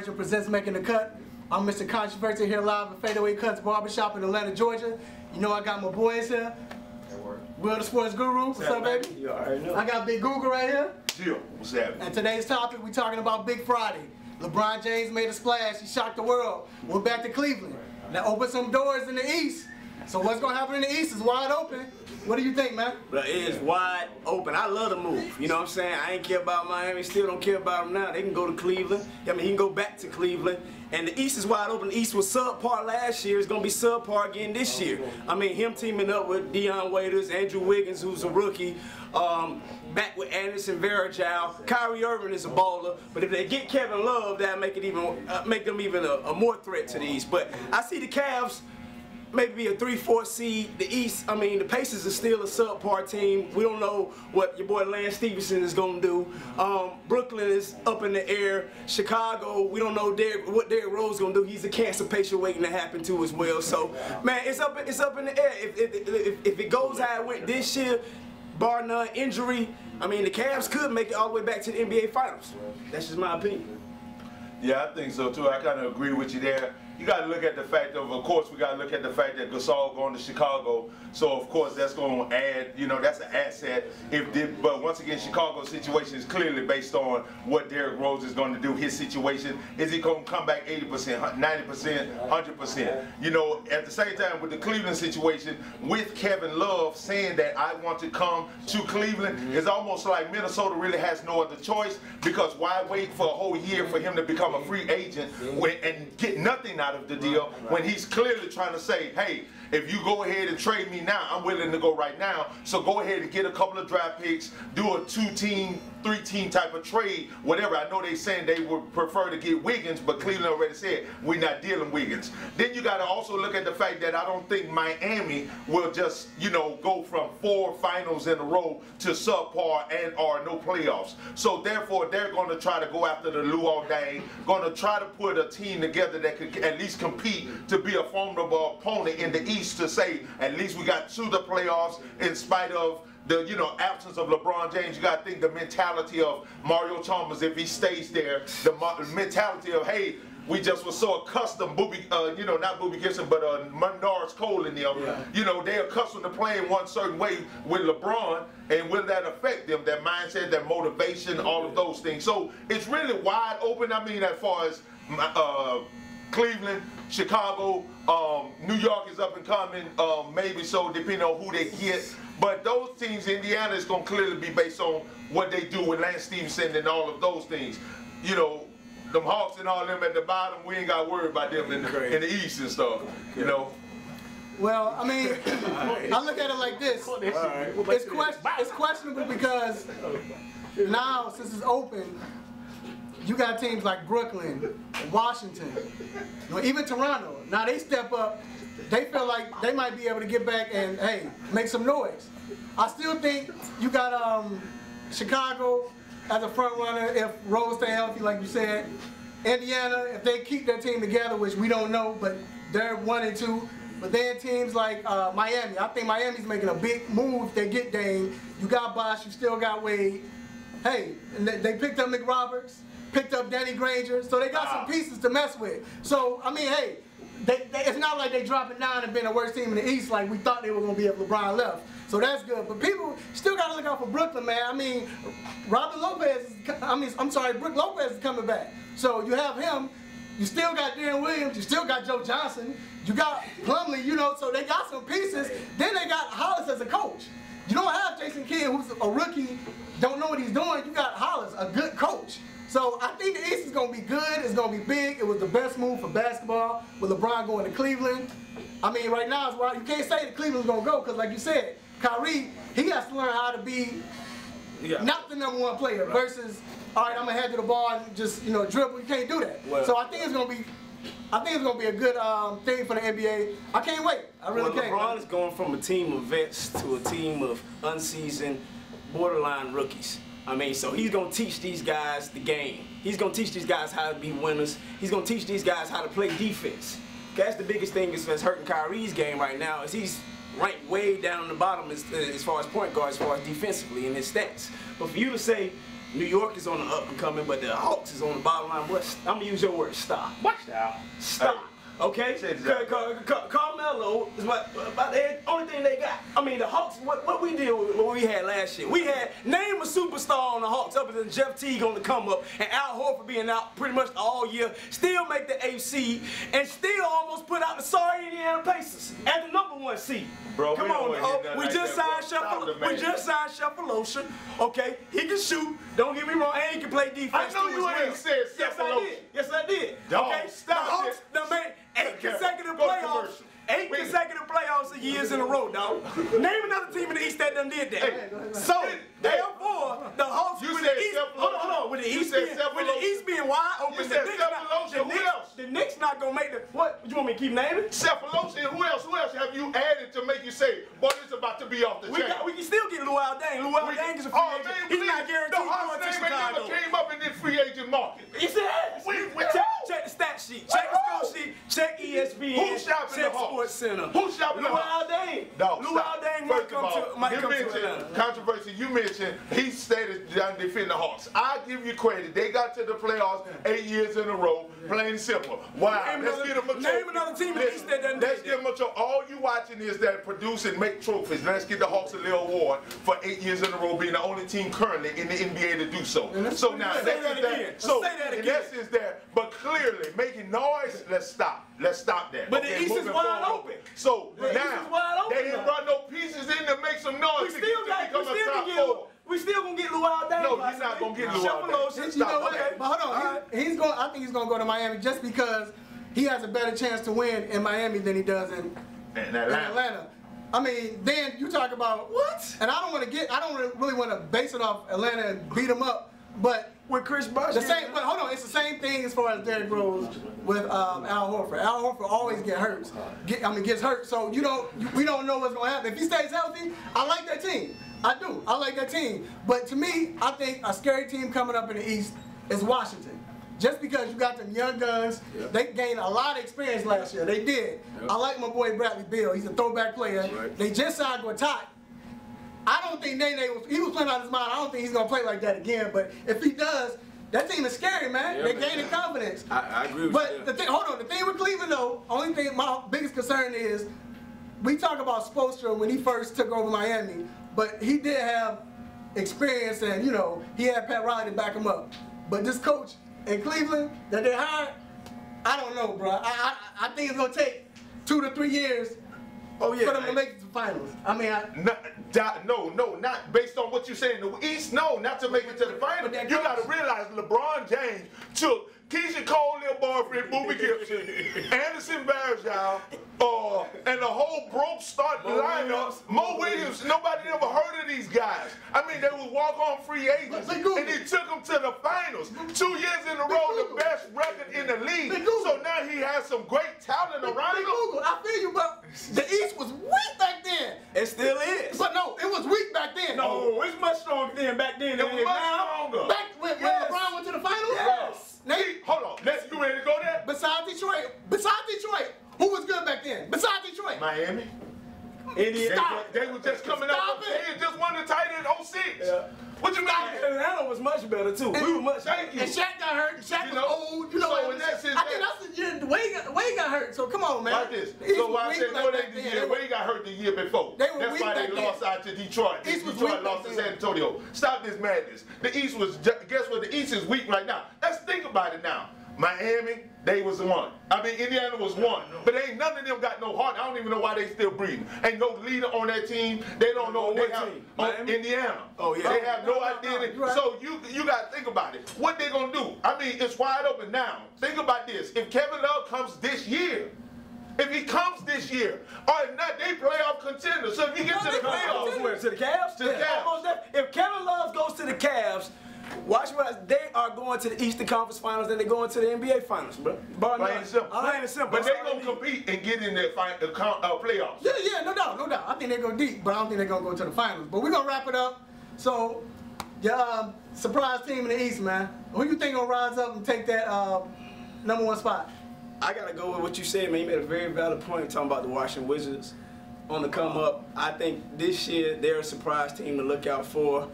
Controversial presents Making the Cut. I'm Mr. Controversial here live at Fadeaway Cuts Barbershop in Atlanta, Georgia. You know I got my boys here. Will the Sports Guru. What's up, baby? You already know. I got Big Google right here. Jill, what's happening? And today's topic, we're talking about Big Friday. LeBron James made a splash. He shocked the world. Went back to Cleveland. That opened some doors in the East. So what's going to happen in the East is wide open. What do you think, man? But it is wide open. I love the move. You know what I'm saying? I ain't care about Miami. Still don't care about them now. They can go to Cleveland. I mean, he can go back to Cleveland. And the East is wide open. The East was subpar last year. It's going to be subpar again this year. I mean, him teaming up with Dion Waiters, Andrew Wiggins, who's a rookie, back with Anderson Varejao. Kyrie Irving is a baller. But if they get Kevin Love, that'll make it even make them even a more threat to the East. But I see the Cavs maybe a 3-4 seed. The East, I mean, the Pacers are still a subpar team. We don't know what your boy Lance Stevenson is going to do. Brooklyn is up in the air. Chicago, we don't know what Derrick Rose is going to do. He's a cancer patient waiting to happen too as well. So, man, it's up in the air. If it goes how it went this year, bar none injury, I mean, the Cavs could make it all the way back to the NBA Finals. That's just my opinion. Yeah, I think so too. I kind of agree with you there. You got to look at the fact of course, we got to look at the fact that Gasol going to Chicago. So, of course, that's going to add, you know, that's an asset. But once again, Chicago's situation is clearly based on what Derrick Rose is going to do, his situation. Is he going to come back 80%, 90%, 100%? You know, at the same time, with the Cleveland situation, with Kevin Love saying that I want to come to Cleveland, it's almost like Minnesota really has no other choice, because why wait for a whole year for him to become a free agent and get nothing out of the deal when he's clearly trying to say, hey, if you go ahead and trade me now, I'm willing to go right now. So go ahead and get a couple of draft picks, do a 2-team, 3-team type of trade, whatever. I know they saying they would prefer to get Wiggins, but Cleveland already said we're not dealing Wiggins. Then you got to also look at the fact that I don't think Miami will just, you know, go from 4 finals in a row to subpar and or no playoffs. So therefore, they're going to try to go after the Luol Deng, going to try to put a team together that could at least compete to be a formidable opponent in the East, to say at least we got to the playoffs in spite of the, you know, absence of LeBron James. You got to think the mentality of Mario Chalmers, if he stays there, the mentality of, hey, we just were so accustomed, you know, not Booby Gibson, but Norris Cole in them. Yeah. You know, they're accustomed to playing one certain way with LeBron, and will that affect them, their mindset, their motivation, all of those things. So it's really wide open. I mean, as far as Cleveland, Chicago, New York is up and coming, maybe so, depending on who they get. But those teams, Indiana is going to clearly be based on what they do with Lance Stevenson and all of those things. You know, them Hawks and all them at the bottom, we ain't got to worry about them in the East and stuff, you know. Well, I mean, I look at it like this. It's questionable because now, since it's open, you got teams like Brooklyn, Washington, you know, even Toronto. Now they step up. They feel like they might be able to get back and, hey, make some noise. I still think you got Chicago as a front runner if Rose stay healthy, like you said. Indiana, if they keep their team together, which we don't know, but they're 1 and 2. But then teams like Miami, I think Miami's making a big move if they get Dame. You got Bosh, you still got Wade. Hey, and they picked up McRoberts, picked up Danny Granger, so they got some pieces to mess with. So, I mean, hey, it's not like they dropping down and being the worst team in the East like we thought they were going to be if LeBron left. So that's good. But people still got to look out for Brooklyn, man. I mean, Brook Lopez is coming back. So you have him. You still got Darren Williams. You still got Joe Johnson. You got Plumlee, you know, so they got some pieces. Then they got Hollis as a coach. You don't have Jason Kidd, who's a rookie, don't know what he's doing. You got Hollis, a good coach. So I think the East is going to be good. It's going to be big. It was the best move for basketball with LeBron going to Cleveland. I mean, right now, it's wild. You can't say that Cleveland's going to go because, like you said, Kyrie, he has to learn how to be not the #1 player versus, all right, I'm going to head to the ball and just, you know, dribble. You can't do that. Well, so I think it's going to be a good thing for the NBA. I can't wait. I really can't. LeBron is going from a team of vets to a team of unseasoned, borderline rookies. I mean, so he's going to teach these guys the game. He's going to teach these guys how to be winners. He's going to teach these guys how to play defense. That's the biggest thing that's hurting Kyrie's game right now, is he's ranked way down in the bottom as far as point guard, as far as defensively in his stats. But for you to say, New York is on the up and coming, but the Hawks is on the bottom line. I'm gonna use your word. Stop. What? Stop. Okay? Carmelo is about the only thing they got. I mean, the Hawks, what we did with what we had last year. We had name a superstar on the Hawks other than Jeff Teague on the come up and Al Horford being out pretty much all year, still make the 8th seed, and still almost put out the sorry Indiana Pacers as the #1 seed. Bro, come on, we just signed Shuffle. Okay? He can shoot. Don't get me wrong, and he can play defense. I know you ain't said Shuffle. Yes, I did. Dog, okay? stop it. No, man, 8 consecutive playoffs. 8 consecutive playoffs years in a row, dog. Name another team in the East that done did that. Hey, so, therefore, the Hawks you with said the East, hold on, with the East being wide open, you said who else? The Knicks not gonna make the, what you want me to keep naming? Cephalosha, who else have you added to make you say, boy, it's about to be off the chain? We can still get Luol Deng. Luol Deng is a free agent. He's not guaranteed going to Chicago. Never came up in this free agent market. Yes, it has. Check the stat sheet. Check the score sheet. Check ESPN. Who's shopping check the Hawks? Sports Center. Who's shopping the Hawks? Luol Deng. No, Luol Deng might come to Atlanta. Controversy, you mentioned he stated down defending the Hawks. I give you credit. They got to the playoffs 8 years in a row. Plain simple. Why? Name another team in the East that doesn't do Let's give them a trophy. All you watching is that produce and make trophies. Let's give the Hawks a little award for 8 years in a row being the only team currently in the NBA to do so. So now, yes, is there. But clearly, making noise, let's stop. Let's stop that. But the East is wide open. So now, they didn't run no pieces in to make some noise to become a top 4. We still gonna get Luol Deng. No, you're not gonna get Luol Deng. You know what? But hold on. I think he's gonna go to Miami just because he has a better chance to win in Miami than he does in Atlanta. I mean, then you talk about what? And I don't really want to base it off Atlanta and beat them up, but with Chris Bosh. But hold on, it's the same thing as far as Derrick Rose with Al Horford. Al Horford always gets hurt. So we don't know what's gonna happen. If he stays healthy, I like that team. I do. I like that team. But to me, I think a scary team coming up in the East is Washington. Just because you got them young guns, they gained a lot of experience last year. They did. I like my boy Bradley Beal. He's a throwback player. They just signed Guattari. I don't think he was playing out of his mind. I don't think he's going to play like that again. But if he does, that team is scary, man. They're gaining confidence. I agree with you. But hold on. The thing with Cleveland, though, my biggest concern is we talk about Spoelstra when he first took over Miami, but he did have experience and, he had Pat Riley to back him up. But this coach in Cleveland that they hired, I don't know, bro. I think it's going to take 2 to 3 years for them to make it to the finals. I mean, no, not based on what you say in the East. No, not to make it to the finals. You got to realize LeBron James took Keisha Cole, little boyfriend, Booby Gibson, Anderson Varejao, and the whole broke start lineup. Mo Williams, nobody ever heard of these guys. I mean, they was walk-on free agents, and he took them to the finals. 2 years in a row, the best record in the league. So now he has some great talent around him. I feel you, but the East was weak back then. It still is. But no, it was weak back then. No, it's much stronger than back then. It was much stronger. Back when LeBron went to the finals? Yes. Hold on, you ready to go there? Besides Detroit, who was good back then? Besides Detroit? Miami. Stop. They were just coming up. They had just won the title in 06. Yeah. What you mean? Atlanta was much better too. We were much. Thank you. And Shaq got hurt. Shaq was old. So in that sense, I think that's the year the way he got hurt. So come on, man. Like this. So why I said no, the year Wade got hurt the year before. That's why they lost out to Detroit. Detroit lost to San Antonio. Stop this madness. The East was. Guess what? The East is weak right now. Let's think about it now. Miami, they was one. I mean, Indiana was one. But ain't none of them got no heart. I don't even know why they still breathing. Ain't no leader on that team. They don't know what team. Indiana. Oh, yeah. They have no identity. So you got to think about it. What they going to do? I mean, it's wide open now. Think about this. If Kevin Love comes this year, if he comes this year, or if not, they playoff contenders. So if you get to the playoffs, where? To the Cavs? To the Cavs. If Kevin Love goes to the Cavs, watch what they are going to the Eastern Conference Finals and they're going to the NBA Finals, bro. Plain and simple. But they're going to compete and get in the playoffs. Yeah, no doubt. I think they're going deep, but I don't think they're going to go to the finals. But we're going to wrap it up. So, surprise team in the East, man. Who you think going to rise up and take that #1 spot? I got to go with what you said, man. You made a very valid point talking about the Washington Wizards on the come up. I think this year they're a surprise team to look out for.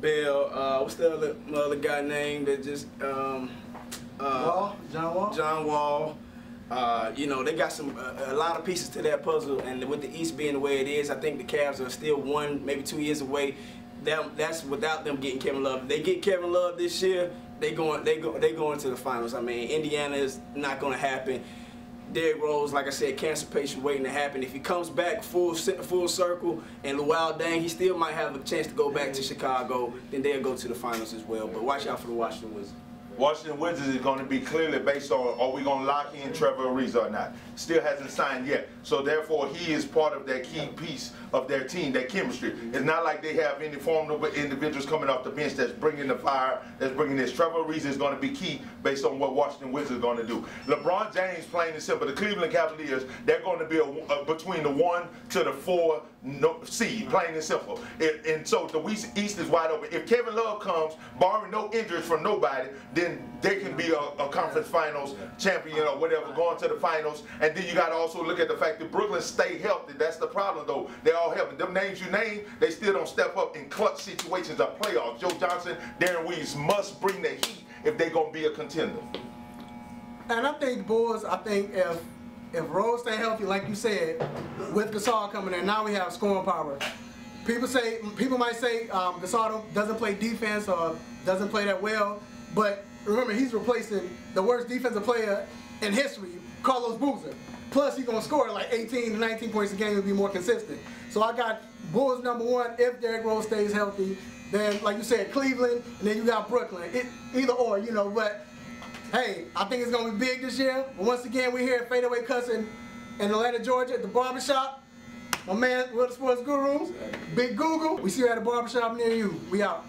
Bell. What's the other guy name that just John Wall. John Wall. You know, they got a lot of pieces to that puzzle, and with the East being the way it is, I think the Cavs are still 1, maybe 2 years away. That's without them getting Kevin Love. If they get Kevin Love this year, they going to the finals. I mean, Indiana is not going to happen. Derrick Rose, like I said, cancer patient waiting to happen. If he comes back full circle, and Luol Deng, he still might have a chance to go back to Chicago. Then they'll go to the finals as well. But watch out for the Washington Wizards. Washington Wizards is going to be clearly based on, are we going to lock in Trevor Ariza or not? Still hasn't signed yet. So therefore, he is part of that key piece of their team, that chemistry. It's not like they have any formidable individuals coming off the bench that's bringing the fire, that's bringing this. Trevor Ariza is going to be key based on what Washington Wizards are going to do. LeBron James, plain and simple, the Cleveland Cavaliers, they're going to be between the 1 to the 4 seed, plain and simple. And so the East is wide open. If Kevin Love comes, barring no injuries from nobody, then they can be a conference finals champion or whatever, going to the finals. And then you got to also look at the fact that Brooklyn stay healthy. That's the problem, though. They all healthy. Them names you name, they still don't step up in clutch situations of playoffs. Joe Johnson, Darren Williams must bring the heat if they're going to be a contender. And I think Bulls, if Rose stay healthy, like you said, with Gasol coming in, now we have scoring power. People might say Gasol doesn't play defense or doesn't play that well, but remember, he's replacing the worst defensive player in history, Carlos Boozer. Plus, he's going to score like 18 to 19 points a game and be more consistent. So I got Bulls #1 if Derrick Rose stays healthy. Then, like you said, Cleveland, and then you got Brooklyn. Either or, you know, but hey, I think it's going to be big this year. But once again, we're here at Fadeaway Cuts in Atlanta, Georgia at the barbershop. My man, World Sports Gurus, Big Google. We see you at a barbershop near you. We out.